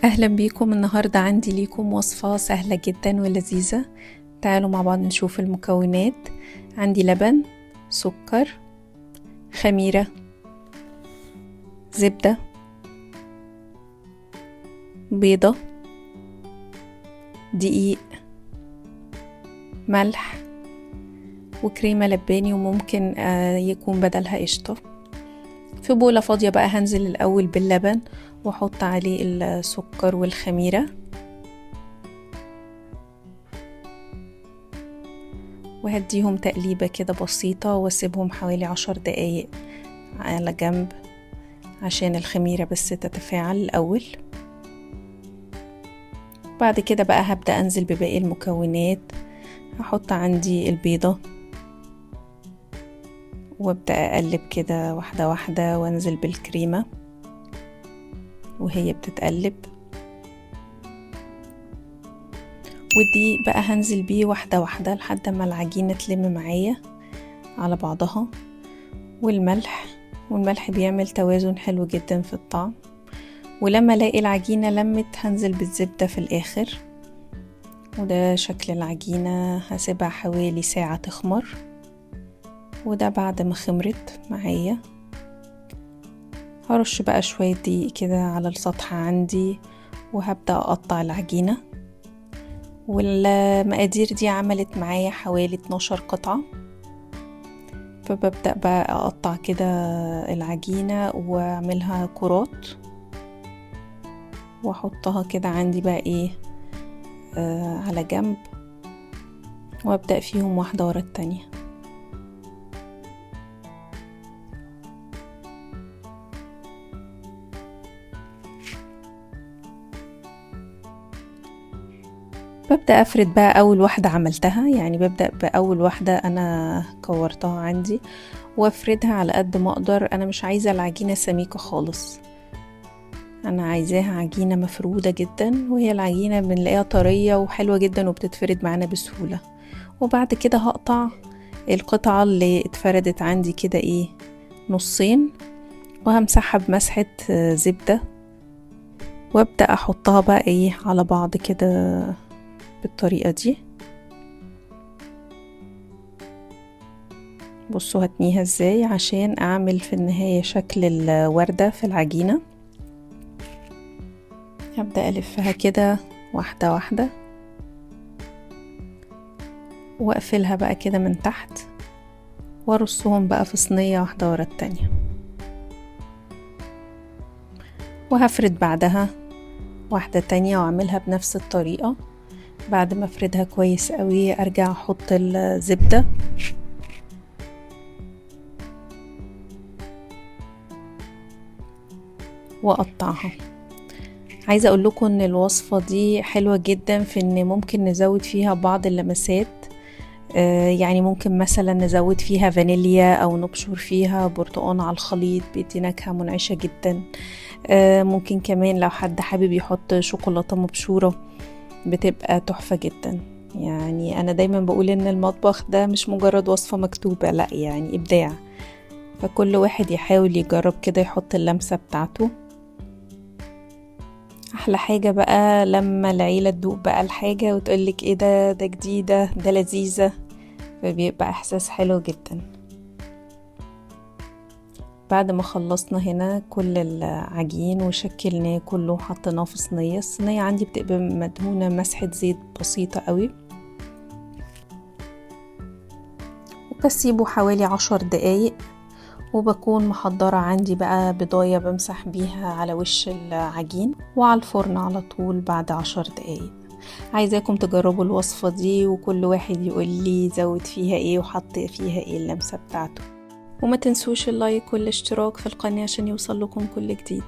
اهلا بيكم. النهاردة عندي ليكم وصفة سهلة جدا ولذيذة. تعالوا مع بعض نشوف المكونات. عندي لبن، سكر، خميرة، زبدة، بيضة، دقيق، ملح، وكريمة لباني، وممكن يكون بدلها قشطة. في بولة فاضية بقى هنزل الأول باللبن واحط عليه السكر والخميرة، وهديهم تقليبة كده بسيطة واسيبهم حوالي 10 دقايق على جنب عشان الخميرة بس تتفاعل الأول. بعد كده بقى هبدأ أنزل بباقي المكونات. هحط عندي البيضة وابدأ أقلب كده واحدة واحدة وانزل بالكريمة وهي بتتقلب، والدقيق بقى هنزل بيه واحدة واحدة لحد ما العجينة تلم معايا على بعضها، والملح بيعمل توازن حلو جدا في الطعم. ولما الاقي العجينة لمت هنزل بالزبدة في الآخر، وده شكل العجينة. هسيبها حوالي ساعة تخمر، وده بعد ما خمرت معايا. هرش بقى شوية دقيق كده على السطح عندي وهبدأ أقطع العجينة. والمقادير دي عملت معايا حوالي 12 قطعة، فببدأ بقى أقطع كده العجينة وأعملها كرات وأحطها كده عندي بقى على جنب، وأبدأ فيهم واحدة ورا التانية. ببدأ أفرد بقى أول واحدة عملتها، يعني ببدأ بأول واحدة أنا كورتها عندي وأفردها على قد ما أقدر. أنا مش عايزة العجينة سميكة خالص، أنا عايزاها عجينة مفرودة جدا، وهي العجينة بنلاقيها طرية وحلوة جدا وبتتفرد معانا بسهولة. وبعد كده هقطع القطعة اللي اتفردت عندي كده نصين، وهمسحها بمسحة زبدة، وابدأ احطها بقى على بعض كده بالطريقة دي. بصوا هتنيها ازاي عشان اعمل في النهاية شكل الوردة في العجينة. هبدأ ألفها كده واحدة واحدة وأقفلها بقى كده من تحت، وأرصهم بقى في صينية واحدة ورا التانية. وهفرد بعدها واحدة تانية وأعملها بنفس الطريقة. بعد ما أفردها كويس قوي أرجع أحط الزبدة وأقطعها. عايزة اقول لكم ان الوصفة دي حلوة جدا في ان ممكن نزود فيها بعض اللمسات. يعني ممكن مثلا نزود فيها فانيليا او نبشر فيها برتقان على الخليط، بيدي نكهة منعشة جدا. ممكن كمان لو حد حابب يحط شوكولاتة مبشورة بتبقى تحفة جدا. يعني انا دايما بقول ان المطبخ ده مش مجرد وصفة مكتوبة، لا يعني ابداع. فكل واحد يحاول يجرب كده يحط اللمسة بتاعته. احلى حاجة بقى لما العيلة تدوق بقى الحاجة وتقولك ايه ده جديدة، ده لذيذة، فبيبقى احساس حلو جدا. بعد ما خلصنا هنا كل العجين وشكلناه كله حطيناه في صينية. الصينية عندي بتبقى مدهونة مسحة زيت بسيطة قوي، وبسيبه حوالي 10 دقايق. وبكون محضرة عندي بقى بضاية بمسح بيها على وش العجين وعلى الفرن على طول بعد 10 دقايق. عايزاكم تجربوا الوصفة دي وكل واحد يقول لي زود فيها ايه وحط فيها ايه اللمسة بتاعته. وما تنسوش اللايك والاشتراك في القناة عشان يوصل لكم كل جديد.